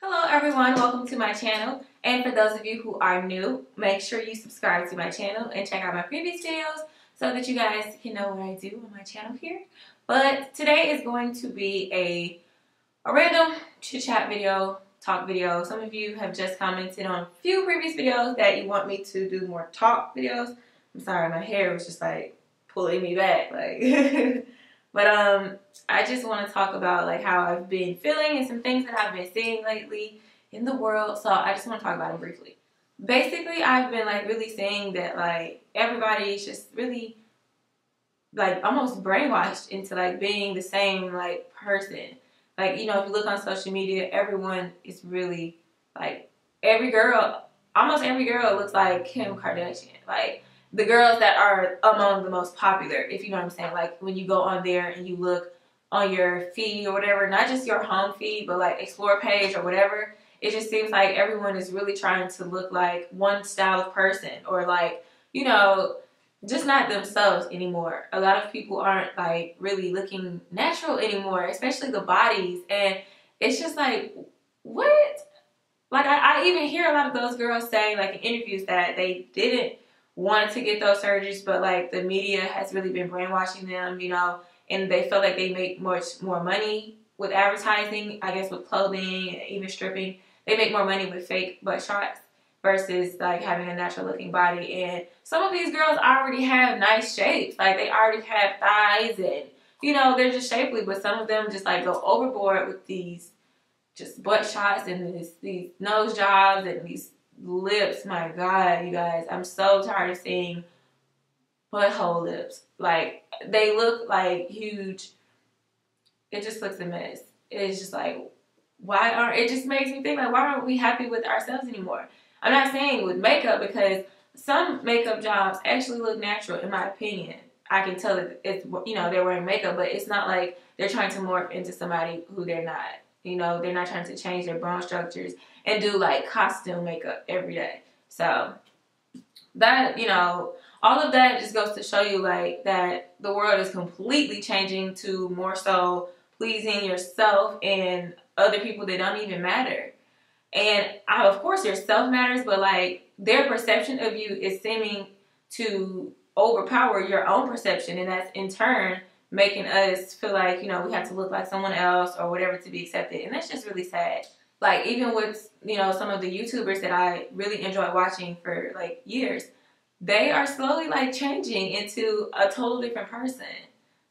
Hello everyone, welcome to my channel. And for those of you who are new, make sure you subscribe to my channel and check out my previous videos so that you guys can know what I do on my channel here. But today is going to be a random chit chat video, talk video. Some of you have just commented on a few previous videos that you want me to do more talk videos. I'm sorry, my hair was just like pulling me back, like but I just want to talk about like how I've been feeling and some things that I've been seeing lately in the world. So I just want to talk about them briefly. Basically, I've been like really seeing that like everybody's just really like almost brainwashed into like being the same like person. Like, you know, if you look on social media, everyone is really like almost every girl looks like Kim Kardashian. Like the girls that are among the most popular, if you know what I'm saying. Like when you go on there and you look on your feed or whatever, not just your home feed, but like explore page or whatever, it just seems like everyone is really trying to look like one style of person or like, you know, just not themselves anymore. A lot of people aren't like really looking natural anymore, especially the bodies. And it's just like, what? Like I even hear a lot of those girls say like in interviews that they didn't want to get those surgeries, but like the media has really been brainwashing them, you know, and they feel like they make much more money with advertising, I guess with clothing and even stripping. They make more money with fake butt shots versus like having a natural looking body. And some of these girls already have nice shapes. Like they already have thighs and, you know, they're just shapely, but some of them just like go overboard with these just butt shots and these nose jobs and these lips. My God, you guys, I'm so tired of seeing butthole lips. Like they look like huge. It just looks a mess. It's just like, it just makes me think like, why aren't we happy with ourselves anymore? I'm not saying with makeup, because some makeup jobs actually look natural in my opinion. I can tell that it's, you know, they're wearing makeup, but it's not like they're trying to morph into somebody who they're not. You know, they're not trying to change their bone structures and do like costume makeup every day. So that, you know, all of that just goes to show you like that the world is completely changing to more so pleasing yourself and other people that don't even matter. And of course yourself matters, but like their perception of you is seeming to overpower your own perception, and that's in turn making us feel like, you know, we have to look like someone else or whatever to be accepted. And that's just really sad. Like even with, you know, some of the YouTubers that I really enjoy watching for like years, they are slowly like changing into a total different person.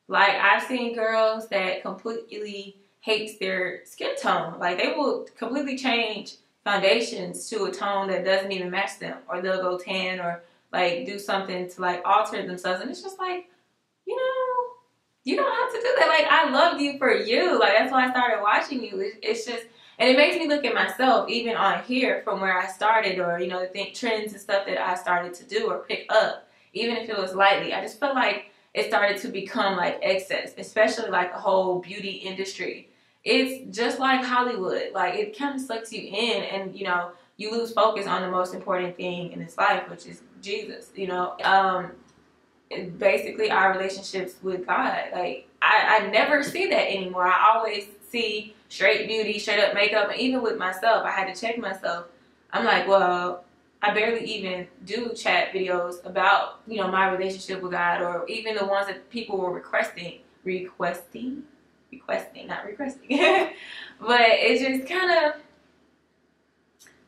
Like I've seen girls that completely hates their skin tone. Like they will completely change foundations to a tone that doesn't even match them, or they'll go tan or like do something to like alter themselves. And it's just like, you know, you don't have to do that. Like I loved you for you. Like that's why I started watching you. It's just, and it makes me look at myself even on here from where I started, or, you know, the trends and stuff that I started to do or pick up, even if it was lightly. I just feel like it started to become like excess, especially like the whole beauty industry. It's just like Hollywood. Like it kind of sucks you in, and, you know, you lose focus on the most important thing in this life, which is Jesus, you know. Basically our relationships with God. Like I never see that anymore. I always see straight beauty, straight up makeup, and even with myself, I had to check myself. I'm like, well, I barely even do chat videos about, you know, my relationship with God, or even the ones that people were requesting, not requesting. But it just kind of,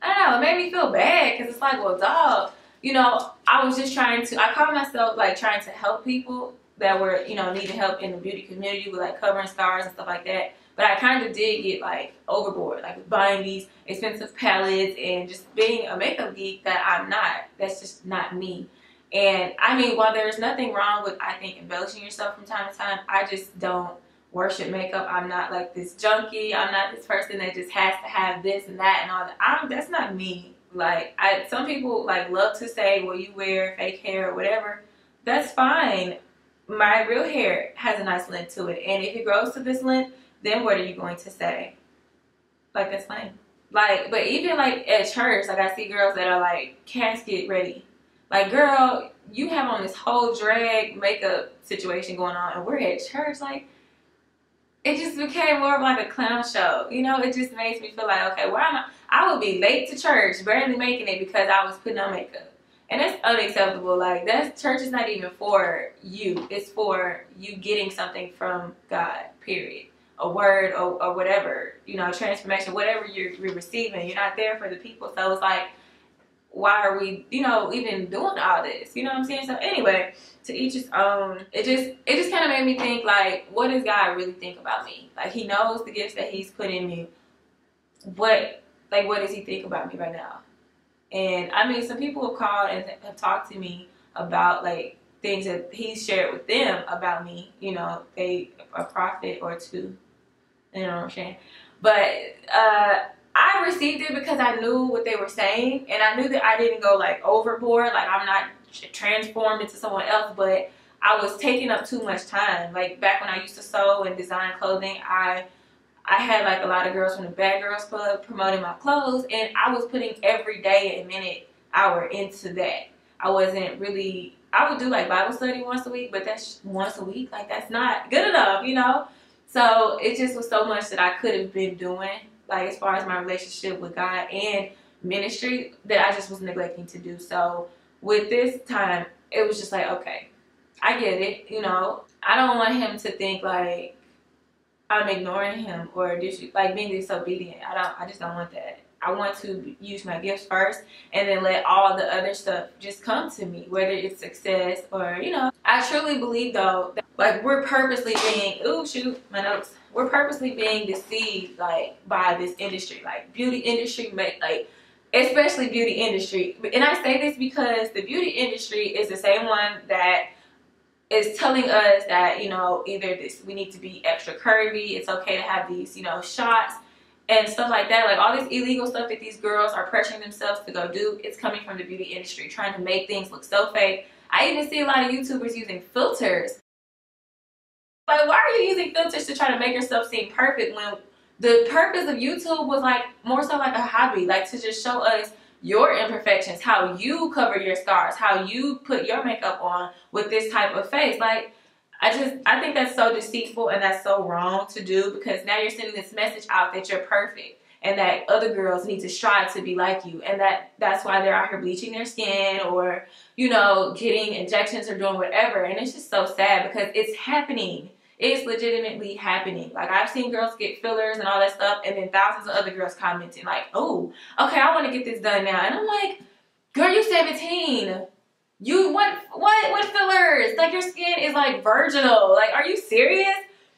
I don't know, it made me feel bad, because it's like, well, dog, you know, I was just I called myself like trying to help people that were, you know, needing help in the beauty community with like covering scars and stuff like that. But I kind of did get like overboard, like buying these expensive palettes and just being a makeup geek that I'm not. That's just not me. And I mean, while there's nothing wrong with, I think, embellishing yourself from time to time, I just don't worship makeup. I'm not like this junkie. I'm not this person that just has to have this and that and all that. That's not me. Like some people like love to say, well, you wear fake hair or whatever. That's fine. My real hair has a nice length to it, and if it grows to this length, then what are you going to say? Like that's fine. Like, but even like at church, like I see girls that are like casket ready. Like, girl, you have on this whole drag makeup situation going on, and we're at church. Like, it just became more of like a clown show. You know, it just makes me feel like, okay, why am I would be late to church, barely making it because I was putting on makeup. And that's unacceptable. Like, church is not even for you. It's for you getting something from God, period. A word or whatever, you know, transformation, whatever you're receiving. You're not there for the people. So it's like, why are we, you know, even doing all this? You know what I'm saying? So anyway, to each his own. It just kind of made me think, like, what does God really think about me? Like, he knows the gifts that he's put in me. What does he think about me right now? And I mean, some people have called and have talked to me about like things that he's shared with them about me. You know, a prophet or two. You know what I'm saying? But I received it because I knew what they were saying, and I knew that I didn't go like overboard. Like, I'm not transformed into someone else, but I was taking up too much time. Like, back when I used to sew and design clothing, I had like a lot of girls from the Bad Girls Club promoting my clothes, and I was putting every day a minute, hour into that. I wasn't really, I would do like Bible study once a week, but that's once a week. Like, that's not good enough, you know? So it just was so much that I could have been doing, like as far as my relationship with God and ministry, that I just was neglecting to do. So with this time, it was just like, okay, I get it, you know? I don't want him to think like I'm ignoring him or like being disobedient. I just don't want that. I want to use my gifts first and then let all the other stuff just come to me, whether it's success or, you know. I truly believe though, that, like, we're purposely being, ooh, shoot, my notes. We're purposely being deceived, like, by this industry, like beauty industry, like, especially beauty industry. And I say this because the beauty industry is the same one that is telling us that, you know, either we need to be extra curvy, it's okay to have these, you know, shots and stuff like that. Like, all this illegal stuff that these girls are pressuring themselves to go do, it's coming from the beauty industry, trying to make things look so fake. I even see a lot of YouTubers using filters. Like, why are you using filters to try to make yourself seem perfect when the purpose of YouTube was like more so like a hobby, like to just show us your imperfections, how you cover your scars, how you put your makeup on with this type of face. Like, I think that's so deceitful and that's so wrong to do, because now you're sending this message out that you're perfect and that other girls need to strive to be like you, and that's why they're out here bleaching their skin or, you know, getting injections or doing whatever. And it's just so sad because it's happening. It's legitimately happening. Like, I've seen girls get fillers and all that stuff, and then thousands of other girls commenting like, oh, okay, I want to get this done now. And I'm like, girl, you're 17. You, what fillers? Like, your skin is like virginal. Like, are you serious?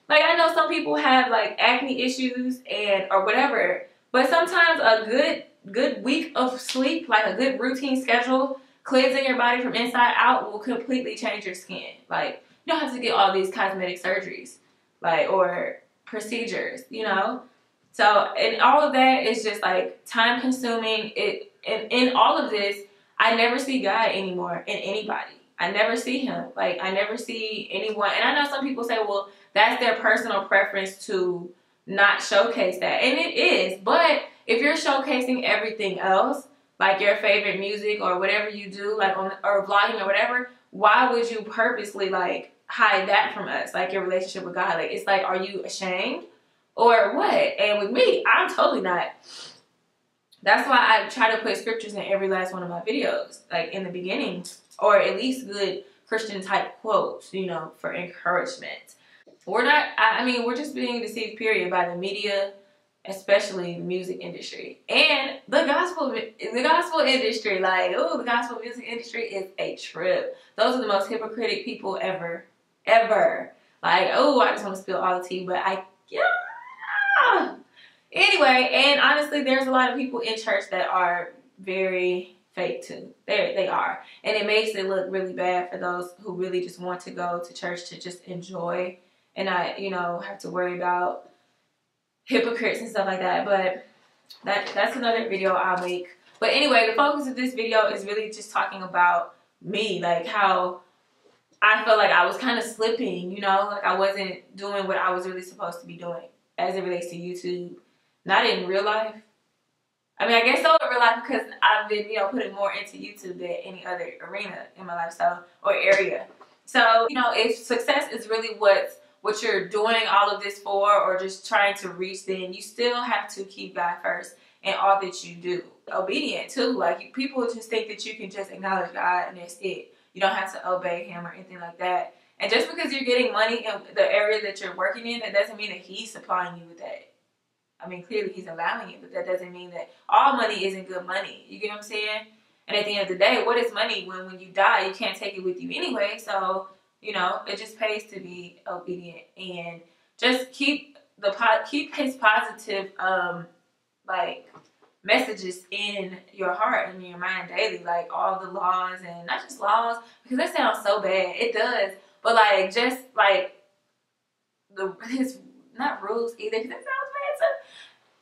Like, I know some people have like acne issues and or whatever, but sometimes a good week of sleep, like a good routine schedule, cleansing your body from inside out, will completely change your skin. Like, you don't have to get all these cosmetic surgeries, like, or procedures, you know? So, and all of that is just like time consuming. And in all of this, I never see God anymore in anybody. I never see him. Like, I never see anyone. And I know some people say, well, that's their personal preference to not showcase that. And it is. But if you're showcasing everything else, like your favorite music or whatever you do, like or vlogging or whatever, why would you purposely like hide that from us? Like, your relationship with God. Like, it's like, are you ashamed or what? And with me, I'm totally not. That's why I try to put scriptures in every last one of my videos, like in the beginning, or at least good Christian type quotes, you know, for encouragement. We're not, I mean, we're just being deceived, period, by the media, especially the music industry and the gospel industry. Like, oh, the gospel music industry is a trip. Those are the most hypocritic people ever. Like, oh, I just want to spill all the tea, but yeah. Anyway, and honestly, there's a lot of people in church that are very fake too. They are. And it makes it look really bad for those who really just want to go to church to just enjoy and not, you know, have to worry about hypocrites and stuff like that. But that's another video I'll make. But anyway, the focus of this video is really just talking about me, like how I felt like I was kind of slipping, you know, like I wasn't doing what I was really supposed to be doing as it relates to YouTube. Not in real life. I mean, I guess so in real life because I've been, you know, putting more into YouTube than any other arena in my lifestyle or area. So, you know, if success is really what's what you're doing all of this for or just trying to reach, then you still have to keep God first in all that you do. Obedient too. Like, people just think that you can just acknowledge God and that's it. You don't have to obey him or anything like that. And just because you're getting money in the area that you're working in, that doesn't mean that he's supplying you with that. I mean, clearly he's allowing it, but that doesn't mean that all money isn't good money. You get what I'm saying? And at the end of the day, what is money when you die, you can't take it with you anyway? So, you know, it just pays to be obedient and just keep his positive, like, messages in your heart and in your mind daily, like all the laws, and not just laws, because that sounds so bad. It does. But like, just like his, not rules either, because that sounds bad too.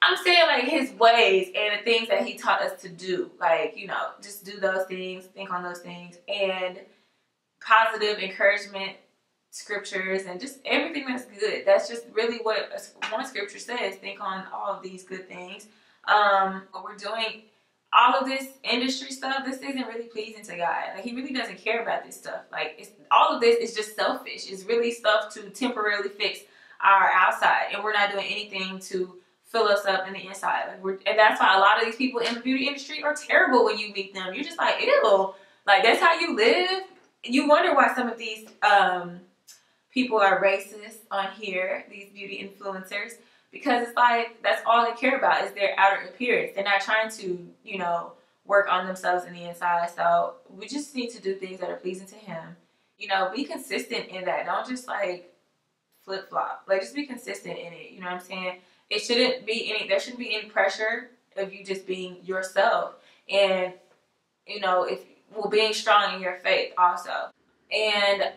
I'm saying like his ways and the things that he taught us to do. Like, you know, just do those things, think on those things, and positive encouragement scriptures and just everything that's good. That's just really what one scripture says. Think on all of these good things. What we're doing, all of this industry stuff, this isn't really pleasing to God. Like, he really doesn't care about this stuff. Like, all of this is just selfish. It's really stuff to temporarily fix our outside, and we're not doing anything to fill us up in the inside. Like, and that's why a lot of these people in the beauty industry are terrible when you meet them. You're just like, ew, like, that's how you live? You wonder why some of these people are racist on here, these beauty influencers, because it's like, that's all they care about is their outer appearance. They're not trying to, you know, work on themselves in the inside. So we just need to do things that are pleasing to him. You know, be consistent in that. Don't just like flip-flop. Like, just be consistent in it. You know what I'm saying? There shouldn't be any pressure of you just being yourself. And, you know, being strong in your faith also. And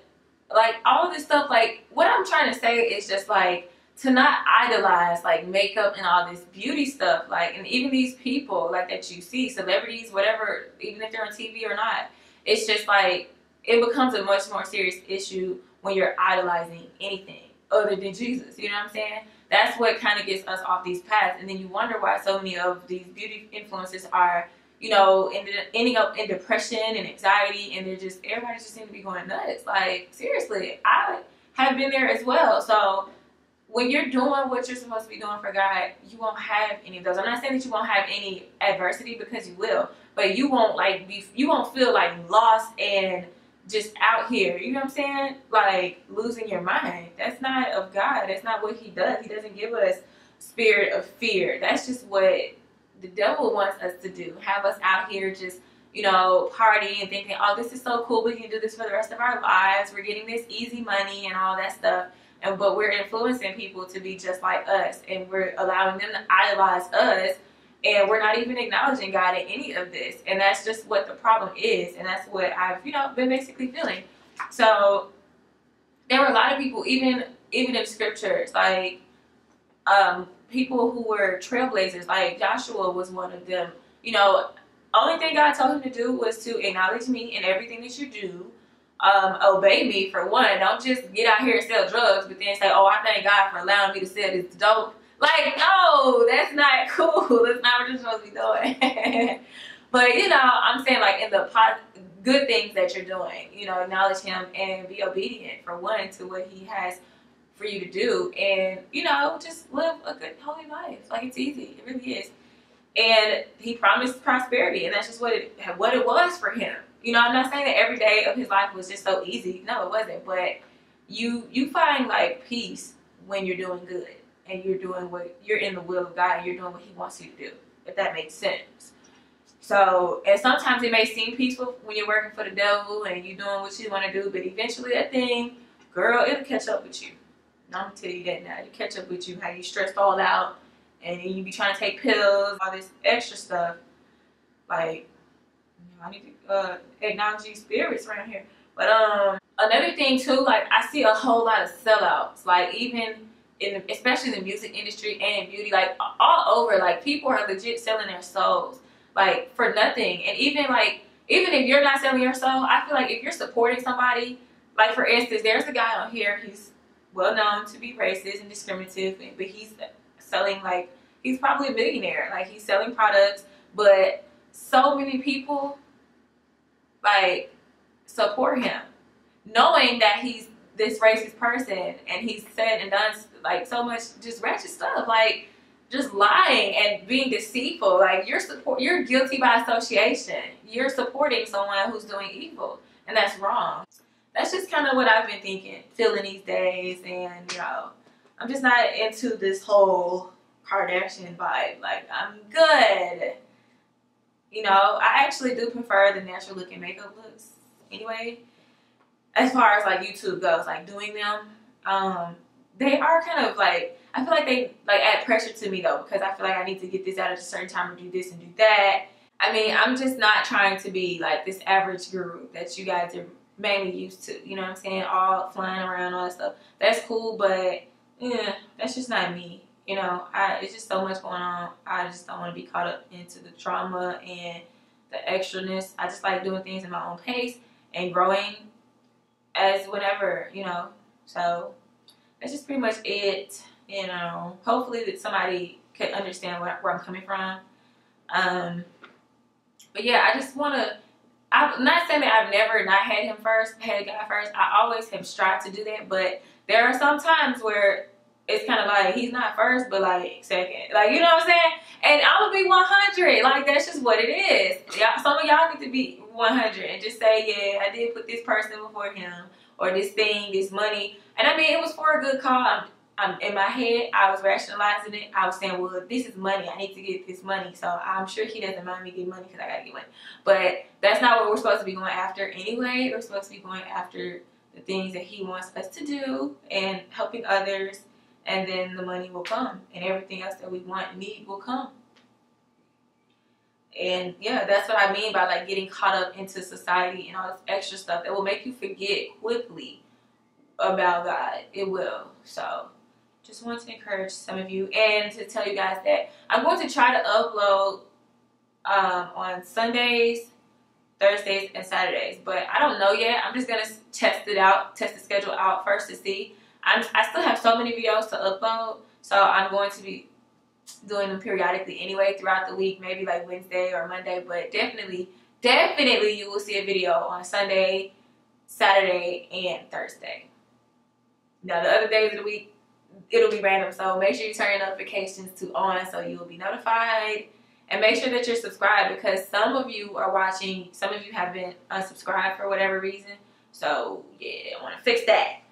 like, all of this stuff, like, what I'm trying to say is just like, to not idolize like makeup and all this beauty stuff, like, and even these people like that you see, celebrities, whatever, even if they're on TV or not, it's just like, it becomes a much more serious issue when you're idolizing anything other than Jesus. You know what I'm saying? That's what kind of gets us off these paths. And then you wonder why so many of these beauty influencers are, you know, ending up in depression and anxiety, and everybody just seems to be going nuts. Like, seriously, I have been there as well. So when you're doing what you're supposed to be doing for God, you won't have any of those. I'm not saying that you won't have any adversity, because you will, but you won't you won't feel like lost and just out here. You know what I'm saying? Like, losing your mind. That's not of God. That's not what he does. He doesn't give us spirit of fear. That's just what the devil wants us to do. Have us out here just, you know, partying and thinking, oh, this is so cool, we can do this for the rest of our lives. We're getting this easy money and all that stuff. But we're influencing people to be just like us, and we're allowing them to idolize us, and we're not even acknowledging God in any of this. And that's just what the problem is, and that's what I've, you know, been basically feeling. So there were a lot of people, even in scriptures, like people who were trailblazers, like Joshua was one of them. You know, only thing God told him to do was to acknowledge me in everything that you do. Obey me, for one. Don't just get out here and sell drugs, but then say, oh, I thank God for allowing me to sell this dope. Like, no, that's not cool. That's not what you're supposed to be doing. But, you know, I'm saying, like, in the good things that you're doing, you know, acknowledge him and be obedient, for one, to what he has for you to do. And, you know, just live a good, holy life. Like, it's easy. It really is. And he promised prosperity, and that's just what it was for him. You know, I'm not saying that every day of his life was just so easy. No, it wasn't. But you find, like, peace when you're doing good, and you're doing you're in the will of God, and you're doing what he wants you to do, if that makes sense. So, and sometimes it may seem peaceful when you're working for the devil and you're doing what you want to do, but eventually that thing, girl, it'll catch up with you. I'm going to tell you that now. It'll catch up with you, how you stressed all out, and then you be trying to take pills, all this extra stuff. Like, I need to acknowledge these spirits around here. But another thing too, like, I see a whole lot of sellouts, like, even especially in the music industry and beauty, like, all over. Like, people are legit selling their souls, like, for nothing. And even if you're not selling your soul, I feel like if you're supporting somebody, like, for instance, there's a guy on here, he's well known to be racist and discriminative, but he's selling, like, he's probably a millionaire, like, he's selling products, but so many people, like, support him, knowing that he's this racist person, and he's said and done like so much just ratchet stuff, like just lying and being deceitful. Like you're guilty by association. You're supporting someone who's doing evil, and that's wrong. That's just kind of what I've been feeling these days, and you know, I'm just not into this whole Kardashian vibe. Like, I'm good. You know, I actually do prefer the natural looking makeup looks anyway. As far as like YouTube goes, like doing them, they are kind of like, I feel like they like add pressure to me though, because I feel like I need to get this out at a certain time, or do this and do that. I mean, I'm just not trying to be like this average guru that you guys are mainly used to. You know what I'm saying? All flying around, all that stuff. That's cool, but yeah, that's just not me. You know, it's just so much going on. I just don't want to be caught up into the drama and the extraness. I just like doing things in my own pace and growing as whatever, you know. So that's just pretty much it. You know, hopefully that somebody could understand where I'm coming from. But yeah, I just want to, I'm not saying that I've never not had a guy first. I always have strived to do that, but there are some times where it's kind of like he's not first, but like second. Like, you know what I'm saying? And I'm going to be 100. Like, that's just what it is. Some of y'all need to be 100 and just say, yeah, I did put this person before him, or this thing, this money. And I mean, it was for a good cause. I'm in my head, I was rationalizing it. I was saying, well, this is money. I need to get this money. So I'm sure he doesn't mind me getting money because I got to get money. But that's not what we're supposed to be going after anyway. We're supposed to be going after the things that he wants us to do and helping others. And then the money will come, and everything else that we want and need will come. And yeah, that's what I mean by like getting caught up into society and all this extra stuff that will make you forget quickly about God. It will. So just want to encourage some of you and to tell you guys that I'm going to try to upload on Sundays, Thursdays, and Saturdays. But I don't know yet. I'm just going to test the schedule out first to see. I still have so many videos to upload, so I'm going to be doing them periodically anyway throughout the week, maybe like Wednesday or Monday, but definitely you will see a video on Sunday, Saturday, and Thursday. Now, the other days of the week, it'll be random, so make sure you turn your notifications to on so you'll be notified, and make sure that you're subscribed, because some of you are watching, some of you have been unsubscribed for whatever reason, so yeah, I want to fix that.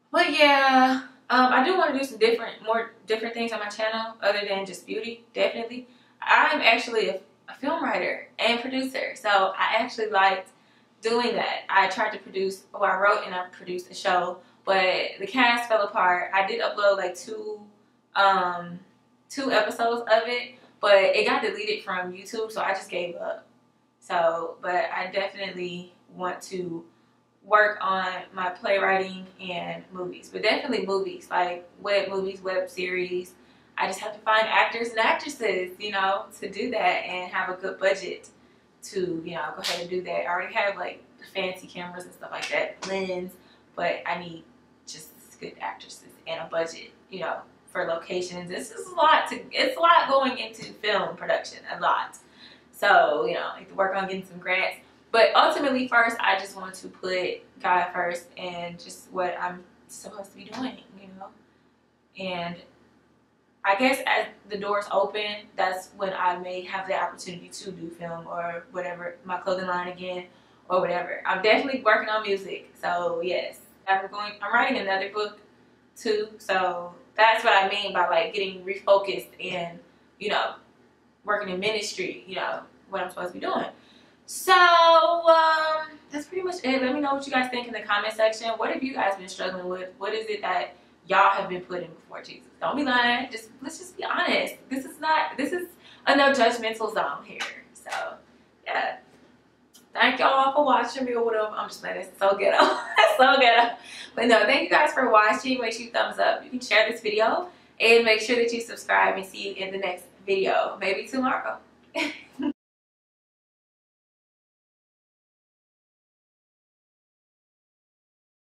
But yeah, I do want to do some more different things on my channel other than just beauty. Definitely, I'm actually a film writer and producer, so I actually liked doing that. I tried to produce, I wrote and I produced a show, but the cast fell apart. I did upload like two episodes of it, but it got deleted from YouTube, so I just gave up. So, but I definitely want to work on my playwriting and movies, but definitely movies, like web movies, web series. I just have to find actors and actresses, you know, to do that and have a good budget to, you know, go ahead and do that. I already have like fancy cameras and stuff like that, lens, but I need just good actresses and a budget, you know, for locations. It's a lot going into film production, a lot. So, you know, I have to work on getting some grants. But ultimately, first, I just want to put God first and just what I'm supposed to be doing, you know. And I guess as the doors open, that's when I may have the opportunity to do film or whatever, my clothing line again or whatever. I'm definitely working on music. So, yes. I'm writing another book, too. So, that's what I mean by, like, getting refocused and, you know, working in ministry, you know, what I'm supposed to be doing. So, that's pretty much it. Let me know what you guys think in the comment section. What have you guys been struggling with? What is it that y'all have been putting before Jesus? Don't be lying. Let's just be honest. This is a no judgmental zone here. So, yeah. Thank y'all for watching me or whatever. I'm just playing. It's so ghetto. It's so ghetto. But no, thank you guys for watching. Make sure you thumbs up. You can share this video. And make sure that you subscribe and see you in the next video. Maybe tomorrow.